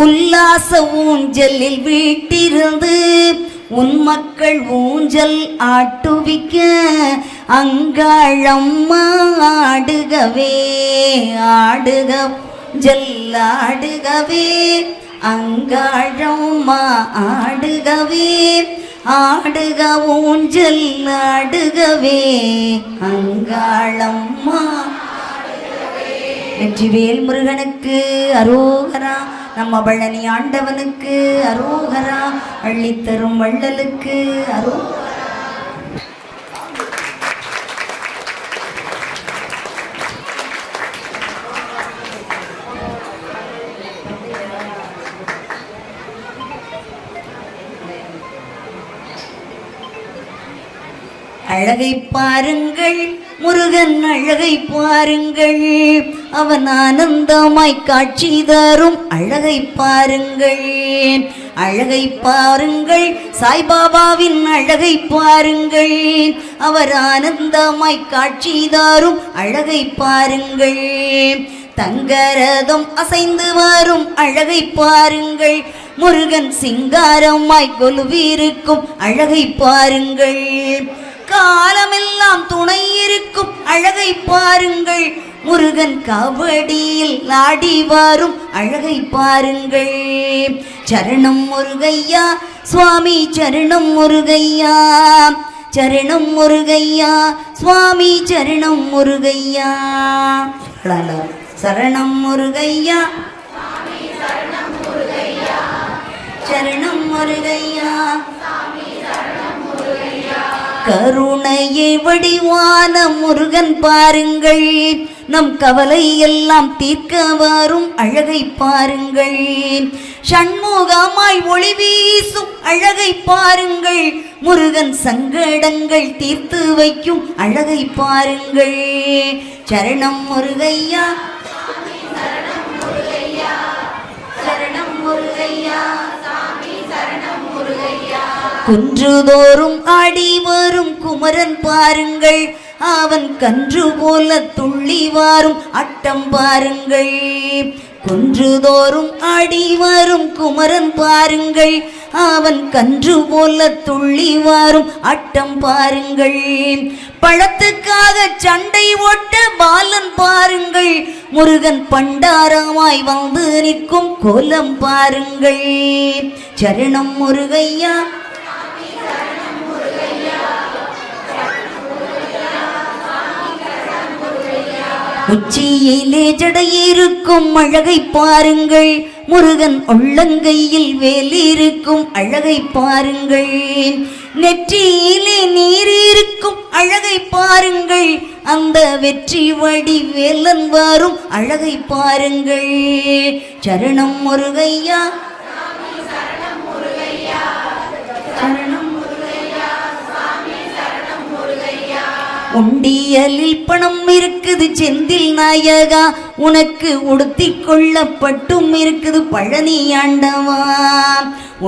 உல்லாச ஊஞ்சலில் வீட்டிருந்து உன் மக்கள் ஊஞ்சல் ஆட்டுவிக்க அங்காளம்மா ஆடுகவே ஆடுக ஊஞ்சல் ஆடுகவே அங்காளம்மா ஆடுகவே ஆடுக ஊஞ்சல் ஆடுகவே அங்காளம்மா. வெற்றிவேல் முருகனுக்கு அரோகரா, நம்ம பழனி ஆண்டவனுக்கு அரோகரா, அள்ளித்தரும் வள்ளலுக்கு அரோகரா. அழகை பாருங்கள் முருகன் அழகை பாருங்கள், அவன் ஆனந்தமாய் காட்சி தரும் அழகை பாருங்கள். அழகை பாருங்கள் சாய்பாபாவின் அழகை பாருங்கள், அவர் ஆனந்தமாய் காட்சி தரும் அழகை பாருங்கள். தங்கரதம் அசைந்து வரும் அழகை பாருங்கள், முருகன் சிங்காரமாய் கொலுவிருக்கும் அழகை பாருங்கள். காலமெல்லாம் துணை இருக்கும் அழகை பாருங்கள், முருகன் கபடியில் ஆடி வரும் அழகை பாருங்கள். சரணம் முருகையா சுவாமி சரணம் முருகையா, சரணம் முருகையா சுவாமி சரணம் முருகையா. சரணம் முருகையா சரணம் முருகையா. கருணையை வடிவான முருகன் பாருங்கள், நம் கவலை எல்லாம் தீர்க்க வரும் அழகை பாருங்கள். சண்முகமாய் ஒளி வீசும் அழகை பாருங்கள், முருகன் சங்கடங்கள் தீர்த்து வைக்கும் அழகை பாருங்கள். சரணம் முருகையா சரணம் முருகையா. குன்றுதோறும் ஆடி வரும் குமரன் பாருங்கள், அவன் கன்று போல துள்ளி வாரும் அட்டம் பாருங்கள். குன்றுதோறும் ஆடி வரும் குமரன் பாருங்கள், அவன் கன்று போல துள்ளி வாரும் அட்டம் பாருங்கள். பழத்துக்காக சண்டை ஓட்ட பாலன் பாருங்கள், முருகன் பண்டாரமாய் வந்து நிற்கும் கோலம் பாருங்கள். சரணம் முருகையா உச்சியிலே ஜடையிருக்கும் அழகை பாருங்கள், முருகன் உள்ளங்கையில் வேலிருக்கும் அழகை பாருங்கள். நெற்றியிலே நீர் இருக்கும் அழகை பாருங்கள், அந்த வெற்றி வடி வேலன் வரும் அழகை பாருங்கள். சரணம் முருகையா உண்டியலில் பணம் இருக்குது செந்தில் நாயகா, உனக்கு உடுத்தி கொள்ளப்பட்டும் இருக்குது பழனி ஆண்டவா.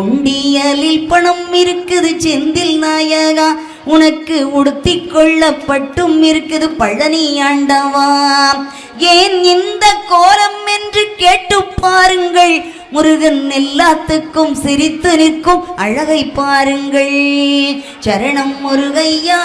உண்டியலில் பணம் இருக்குது செந்தில் நாயகா, உனக்கு உடுத்தி கொள்ளப்பட்டும் இருக்குது பழனி ஆண்டவா. ஏன் இந்த கோலம் என்று கேட்டு பாருங்கள், முருகன் எல்லாத்துக்கும் சிரித்து நிற்கும் அழகை பாருங்கள். சரணம் முருகையா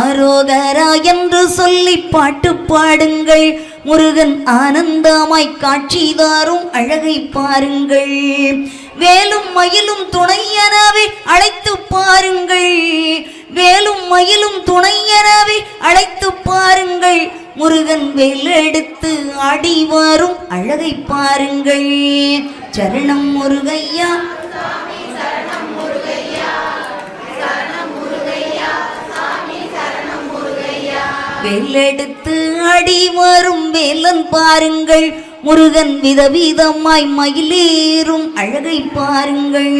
ஆரோகரா என்று சொல்லி பாட்டு பாடுங்கள், முருகன் ஆனந்தமாய் காட்சி தாரும் அழகை பாருங்கள். வேலும் மயிலும் துணையனவே அழைத்து பாருங்கள், வேலும் மயிலும் துணையனவே அழைத்து பாருங்கள், முருகன் வேலெடுத்து ஆடி வரும் அழகை பாருங்கள். சரணம் முருகையா வேலெடுத்து அடி வரும் வேலன் பாருங்கள், முருகன் விதவிதமாய் மயிலேறும் அழகை பாருங்கள்.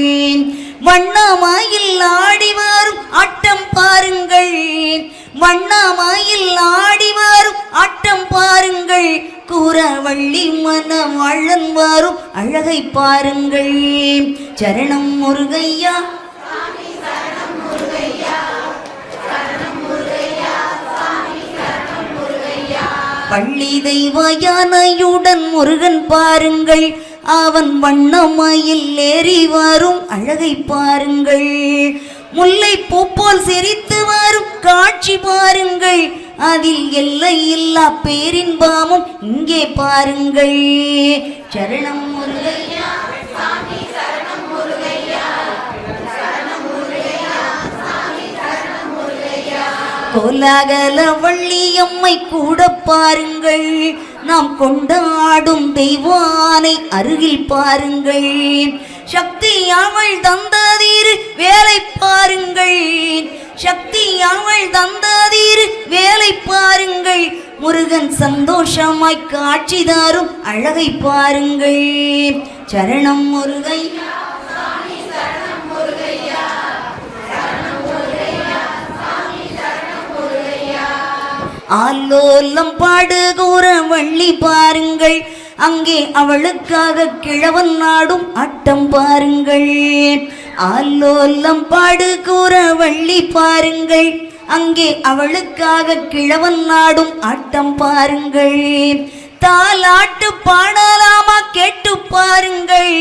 வண்ணமயில் ஆடி வரும் ஆட்டம் பாருங்கள். வண்ணமயில் ஆடி வரும் ஆட்டம் பாருங்கள். கூறவள்ளி மணவாளன் வரும் அழகை பாருங்கள். சரணம் முருகையா பள்ளி தெய்வ யானையுடன் முருகன் பாருங்கள். அவன் வண்ணமயில் ஏறி வரும் அழகை பாருங்கள். முல்லை பூ போல் சிரித்து வரும் காட்சி பாருங்கள். அதில் எல்லை இல்லா பேரின்பாமும் இங்கே பாருங்கள். சரணம் முருகையா கோலாகல வள்ளியம்மை கூட பாருங்கள். நாம் கொண்டாடும் தெய்வானை அருகில் பாருங்கள். சக்தி அவள் தந்ததீர் வேலை பாருங்கள். சக்தி அவள் தந்ததீர் வேலை பாருங்கள். முருகன் சந்தோஷமாய் காட்சி தரும் அழகை பாருங்கள். சரணம் முருகையா ஆலோலம் பாடுகூற வள்ளி பாருங்கள். அங்கே அவளுக்காக கிழவன் நாடும் ஆட்டம் பாருங்கள். ஆலோலம் பாடுகூற வள்ளி பாருங்கள். அங்கே அவளுக்காக கிழவன் நாடும் ஆட்டம் பாருங்கள். தாலாட்டு பாடலாமா கேட்டு பாருங்கள்.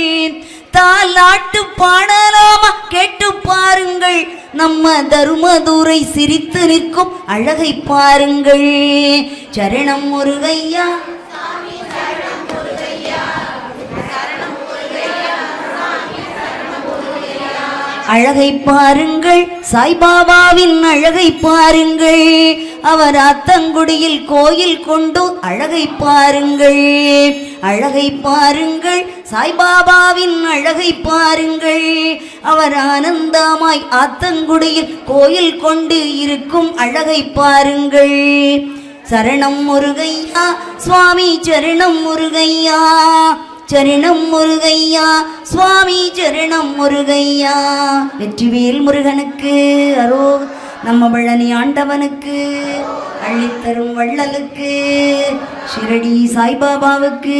தாலாட்டு பாடலாமா கேட்டு பாருங்கள். நம்ம தருமதுரை சிரித்து நிற்கும் அழகை பாருங்கள். சரணம் முருகையா அழகை பாருங்கள். சாய்பாபாவின் அழகை பாருங்கள். அவர் ஆத்தங்குடியில் கோயில் கொண்டு அழகை பாருங்கள். அழகை பாருங்கள். சாய்பாபாவின் அழகை பாருங்கள். அவர் ஆனந்தமாய் ஆத்தங்குடியில் கோயில் கொண்டு இருக்கும் அழகை பாருங்கள். சரணம் முருகையா சுவாமி சரணம் முருகையா. சரணம் முருகையா சுவாமி சரணம் முருகையா. வெற்றிவேல் முருகனுக்கு அரோ. நம்ம பழனி ஆண்டவனுக்கு அள்ளித்தரும் வள்ளலுக்கு ஷிரடி சாய்பாபாவுக்கு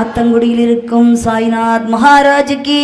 ஆத்தங்குடியில் இருக்கும் சாய்நாத் மகாராஜுக்கு.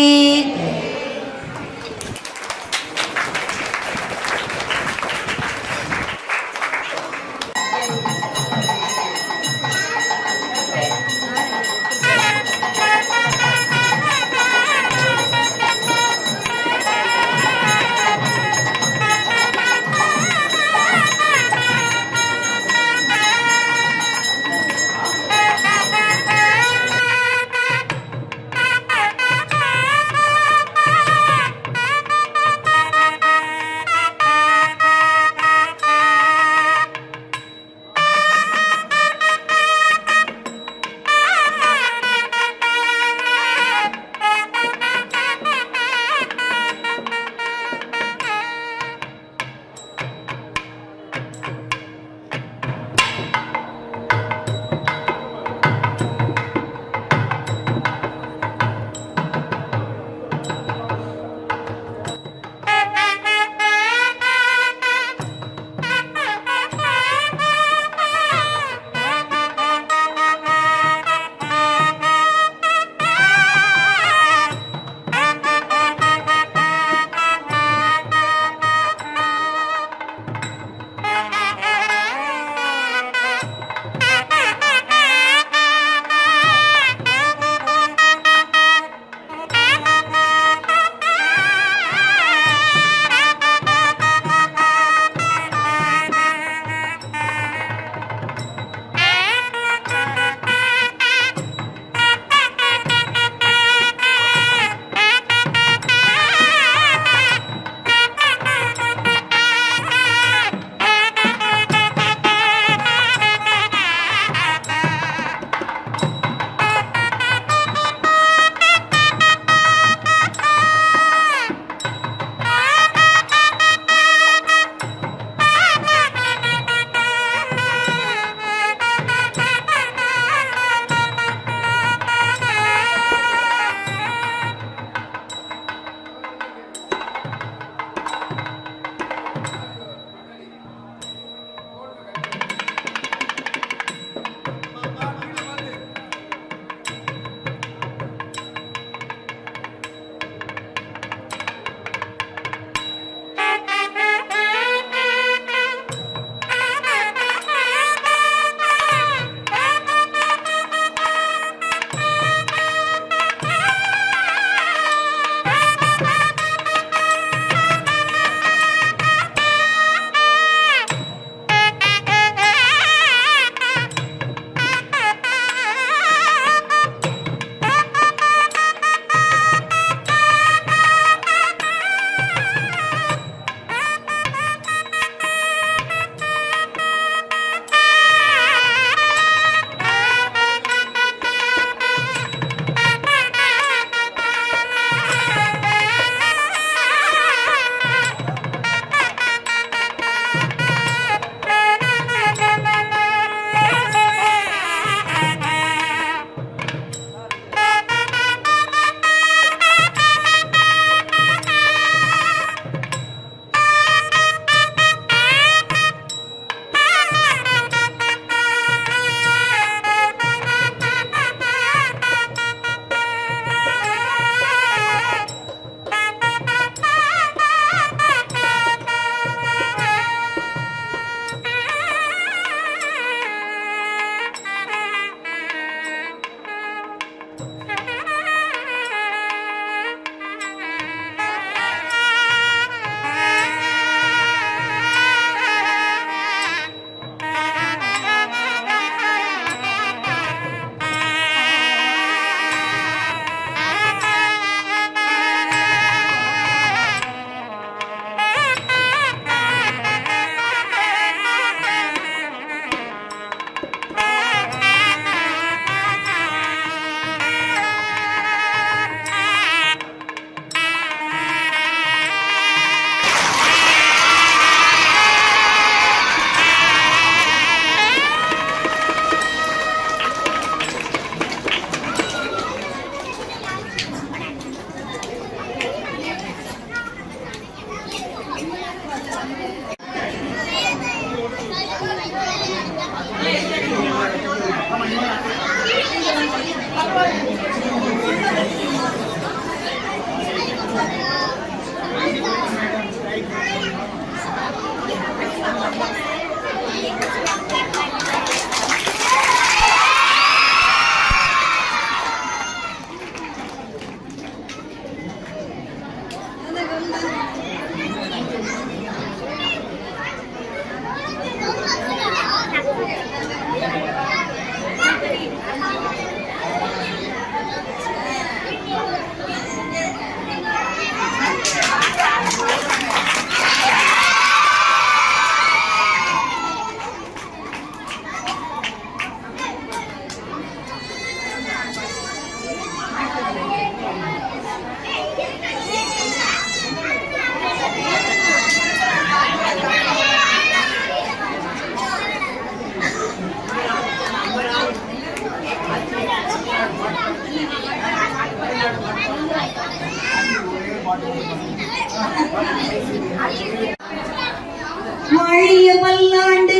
வாழிய பல்லாண்டு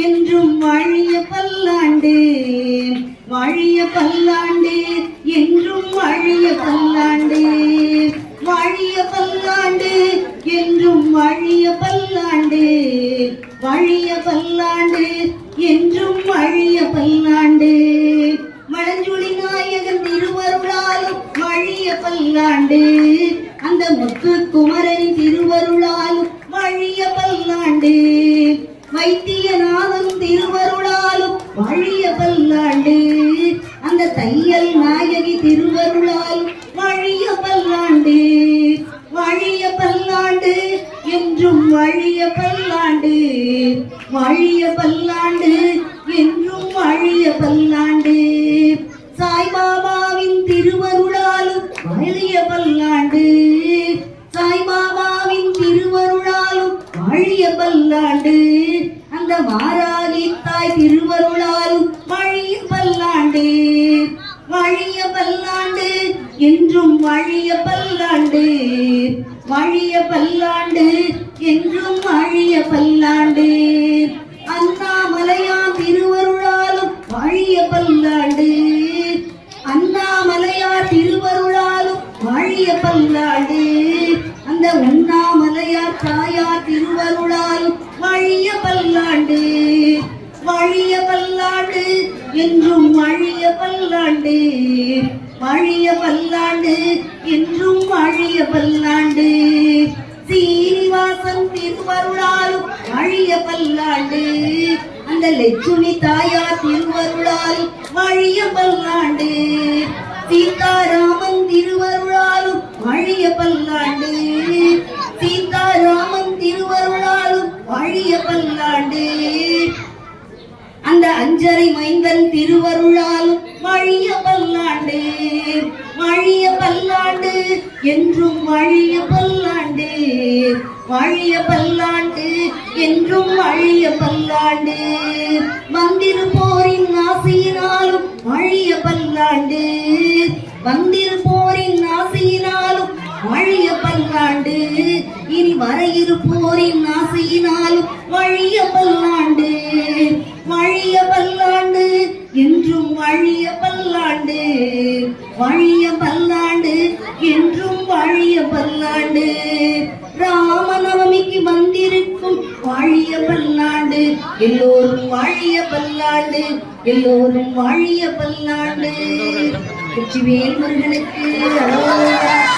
என்றும் வாழிய பல்லாண்டு, வாழிய பல்லாண்டு என்றும் வாழிய பல்லாண்டு, வாழிய பல்லாண்டு என்றும் வாழிய பல்லாண்டு, வாழிய பல்லாண்டு என்றும் வாழிய பல்லாண்டு. மலஞ்சுளி நாயகன் திருவருளாலும் வாழிய பல்லாண்டு, அந்த முத்து குமரனின் திருவருளாலும் வாழிய பல்லாண்டு, வைத்தியநாதன் திருவருளாலும் வாழிய பல்லாண்டு, அந்த தையல் நாயகி திருவருளாலும் வாழிய பல்லாண்டு, வாழிய பல்லாண்டு என்றும் வாழிய பல்லாண்டு, வாழிய பல்லாண்டு என்றும் வாழிய பல்லாண்டு. சாய்பாபாவின் திருவருளாலும் வாழிய பல்லாண்டு, சாய்பாபாவின் திருவருளாலும் வாழிய பல்லாண்டு, அந்த மாராகி தாய் திருவருளாலும் வாழிய பல்லாண்டு, வாழிய பல்லாண்டு என்றும் வாழிய பல்லாண்டு, வாழிய பல்லாண்டு என்றும் வாழிய பல்லாண்டு. அண்ணாமலையான் திருவருளாலும் வாழிய பல்லாண்டு, அண்ணாமலையார் திருவருளாலும் வாழிய பல்லாண்டு, அந்த உண்ணாமலையார் தாயார் திருவருளாலும் வாழிய பல்லாண்டு, வாழிய பல்லாண்டு என்றும் வாழிய பல்லாண்டு, வாழிய பல்லாண்டு என்றும் வாழிய பல்லாண்டு. சீனிவாசன் திருவருளாலும் வாழிய பல்லாண்டு, அந்த லட்சுமி தாயார் திருவருளாலும் வாழிய பல்லாண்டு, சீதாராமன் திருவருளாலும் வாழிய பல்லாண்டு, சீதாராமன் திருவருளாலும் வாழிய பல்லாண்டு, அந்த அஞ்சரை மைந்தன் திருவருளாலும் வாழிய பல்லாண்டு, வாழிய பல்லாண்டு என்றும் வாழிய பல்லாண்டு, வாழிய பல்லாண்டு என்றும் வாழிய பல்லாண்டு. வந்திருப்போரின் ஆசையினாலும் வாழிய பல்லாண்டு, வந்திருப்போரின் ஆசையினாலும் வாழிய பல்லாண்டு, இனி வர இருப்போரின் ஆசையினாலும் வாழிய பல்லாண்டு, வாழிய பல்லாண்டு என்றும் வாழிய பல்லாண்டு, வாழிய பல்லாண்டு என்றும் வாழிய பல்லாண்டு. ராமநவமிக்கு வந்திருக்கும் வாழிய பல்லாண்டு, எல்லோரும் வாழிய பல்லாண்டு, எல்லோரும் வாழிய பல்லாண்டு. வெற்றிவேல் முருகனுக்கு அரோகரா.